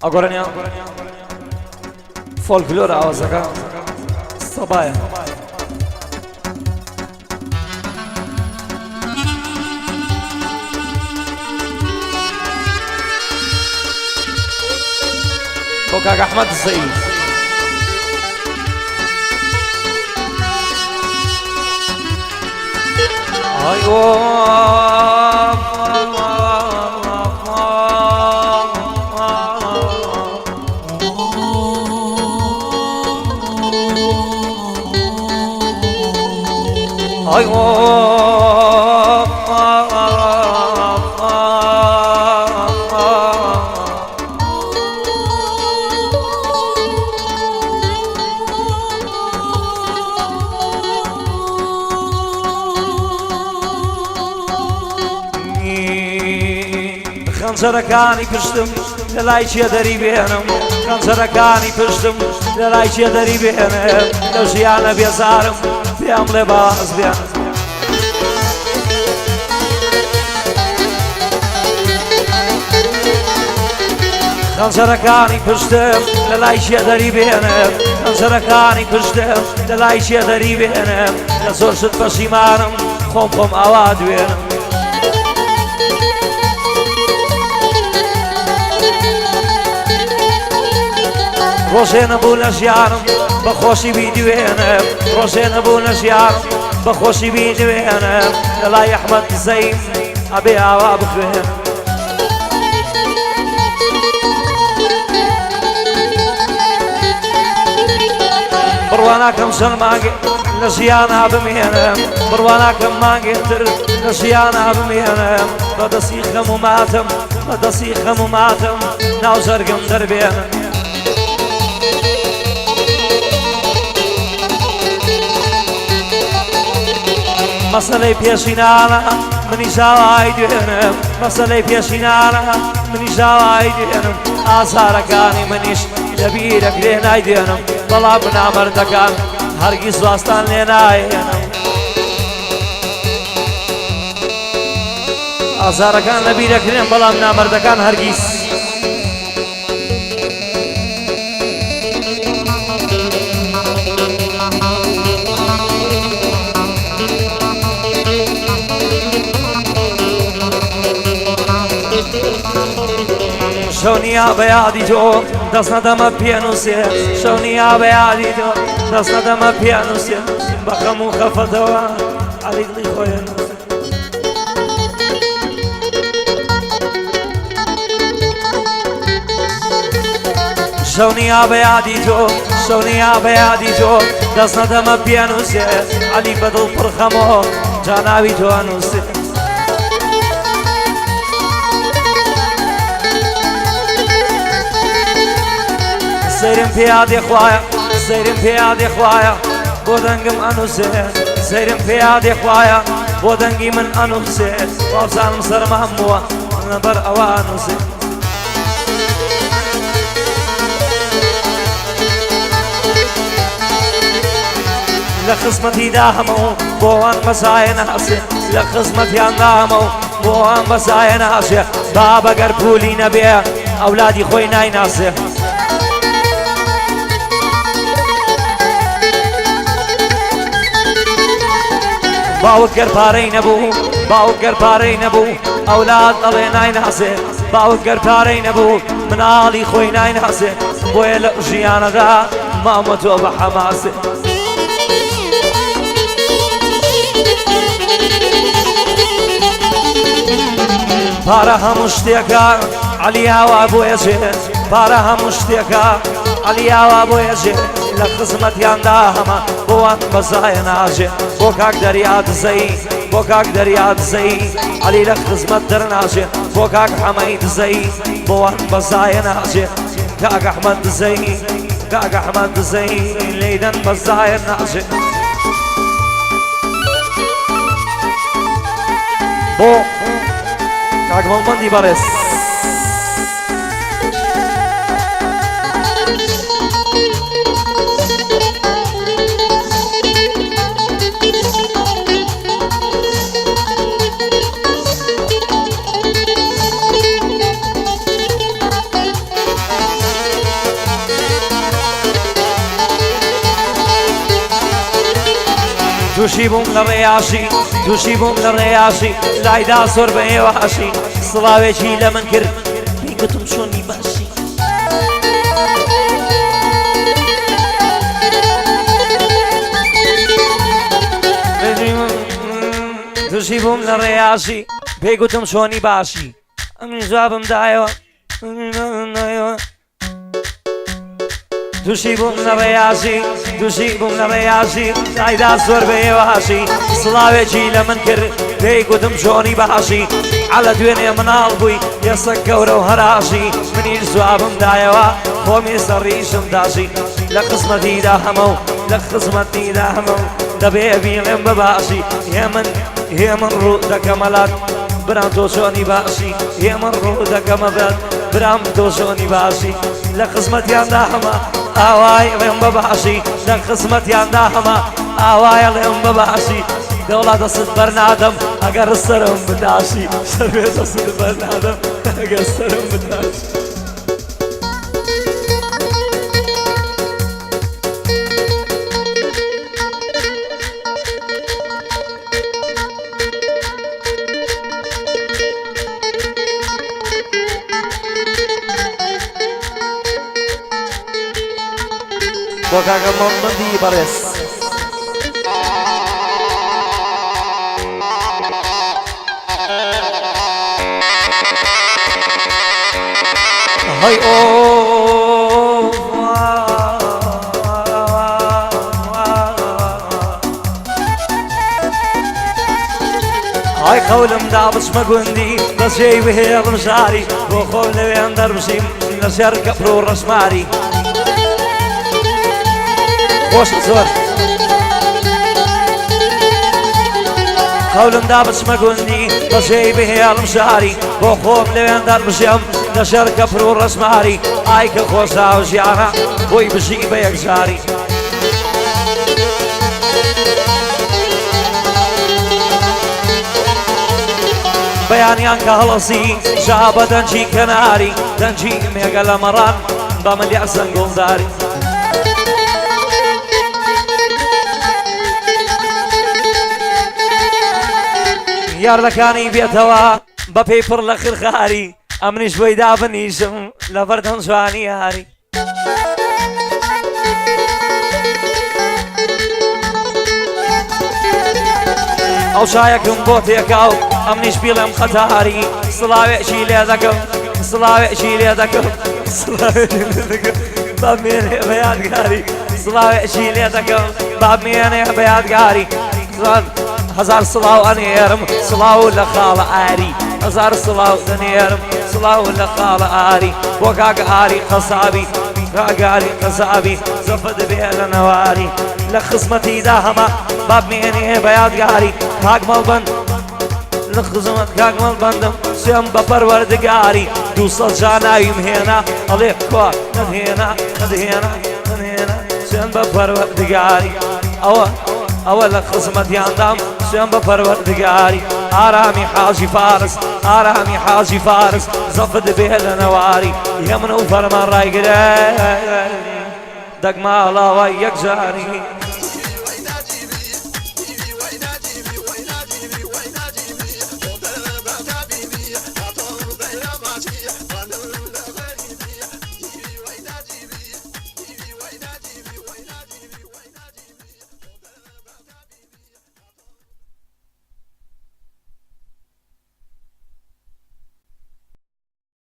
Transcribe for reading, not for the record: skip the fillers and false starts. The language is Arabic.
Agora folklor awazaka sabaya Bokak Ahmed Said خنجرەکانی پشتم لە لای چیە دەری بێنم خنجرەکانی پشتم لە لای چیە دەری بێنم لە ژیانە بێزارم پێم لێ باز بێنم خنجرەکانی پشتم لە لای چیە دەری بێنم خنجرەکانی پشتم لە لای چیە دەری بێنم لە زۆر شت پەشیمانم خۆم ئاوا دوێنم ڕۆژێ نەبوو لە ژیانم بەخۆشی بیدوێنم ڕۆژێ نەبوو لە ژیانم بەخۆشی بیدوێنم لە لای ئەحمەد زەیم ئەبێ ئاوا بخوێنم بڕواناکەم چەند مانگێ لە ژیانە بمێنم بڕواناکەم مانگێتر لە ژیانە بمێنم بەدەستی خەم و ماتم بەدەستی خەم و ماتم ناو ژەرگم دەربێنم مەسەلەی پێشینانە منی ژاوای دوێنم مەسەلەی پێشینانە منی ژاوای دوێنم ئازارەکانی منیش لەبیرەکرێ نایدێنم بەڵام نامەردەکان هەرگیز واستان لێ نایێنم ئازارەکان لەبیرەکرێن بەڵام نامەردەکان هەرگیز شەونیا بە یادی تۆ دەست نەدەمە پێنووسێ شەونیا بە یادی تۆ دەست نەدەمە پێنووسێ بە خەم و خەفەتەوە عەلی دڵی خۆیە نووسێ شەونیا بە یادی تۆ شەونیا بە یادی تۆ دەست نەدەمە پێنووسێ عەلی بەدڵ پڕخەمەوە جاناوی تۆ ئەنووسێ سەیرم پێیادێ خوایە سەیرم پێیادێ خوایە بۆ دەنگم ئەنووسێ سەیرم پێیادێ خوایە بۆ دەنگی من ئەنووسێ وابزانم سەرمە هەمووە لەبەر ئەوە ئەنووسێ لە خزمەتیدا هەموو بۆوان بەزایە ناسێ لە خزمەتیاندا هەموو بۆوان بەزایە ناسێ بابە گەر پولی نەبێ ئەولادی خۆی نایناسێ باوک گەر پارەی نەبوو باوک گەر پارەی نەبوو ئەولاد ئەڵێ نایناسێ باوک گەر پارەی نەبوو مناڵی خۆی نایناسێ بۆیە لە ژیانەدا مامە تۆ بە حەماسێ پارە هەموو شتێکە عەلی هاوا بۆیە ژێ پارە هەموو شتێکە عەلی هاوا بۆیە ژێ لە خزمەتیاندا هەمە بۆوان بەزایە ناژێ بۆ کاک دەریات زەی بۆ کاک دەریات زەی عەلی لە خزمەت دەرناژێ بۆ کاک حەمەید زەی بۆوان بەزایە ناژێ کاک ئەحمەد زەی کاک ئەحمەد زەی لەیدەن بەزایە ناژێ بۆ کاک مەڵبەندی بەڕێز توشي بوم للرياشي توشي بوم للرياشي لايدا صور بهواشي صلاويشي لمن كرد بيقتم شوني باشي توشي بوم للرياشي بيقتم شوني باشي أمي جوابم دايوا توشي بوم للرياشي توشي بوم للرياشي لايدا صور بهواشي صلاويشي لمن كرد بيقتم شوني باشي على دويني من قلبي يسكر وهراشي مني جوابم دايوا قومي سريشم داشي لقسمتي داهمو لقسمتي داهمو دبيبي لم بباشي يا من رودة كمالات برامتو شوني باشي يا من رودة كمالات برامتو شوني باشي لقسمتي داهما آواي لم بباشي لقسمتي داهما آواي لم بباشي دولة صد برنادم اگر سرم بداشي شربت صد برنادم اگر سرم بداشي Bocaga mandi bares Hay oh Hay قولم دابس ما قندي بس جاي وهي مشاري وخول وين دربشي نشارك برو رسماري خوش زور قولم دابس ما قندي بس جاي وهي مشاري وخول وين دربشي نشارك برو رسماري ايك خوش راوجيانا وي بشي بيك جاري بيانيان كهلصي شابة دنجي كناري دنجي ميقل مران بملي أحسن قلداري يار لكاني بيتوا ببيبر لخير خاري أمنيش بيدا بنيشم لفردن شواني هاري او شايكم بوتيكاو امنيش بيلم خطاري صلاوي شيلي ذكم صلاوي شيلي ذكم صلاوي شيلي ذكم باب ميني بياد قاري صلاوي شيلي ذكم باب ميني بياد قاري هزار صلاو انيرم صلاو لخال عاري هزار صلاو انيرم صلاو لخال عاري وكاك عاري خصابي راقاري قصابي زفد بيها نواري لخصمتي داهما باب ميني بياد قاري كاك مالبند لخصمت كاك مالبندم سيم بپروردگاري دوصل جانايم هنا عليك كوار ندهينا ندهينا ندهينا سيم بپروردگاري أول لخصمت ياندام سيم بپروردگاري آرامي حاجي فارس آرامي حاجي فارس زفد بيها نواري يمنو فرمان راي قرار دق مالا ويك جاري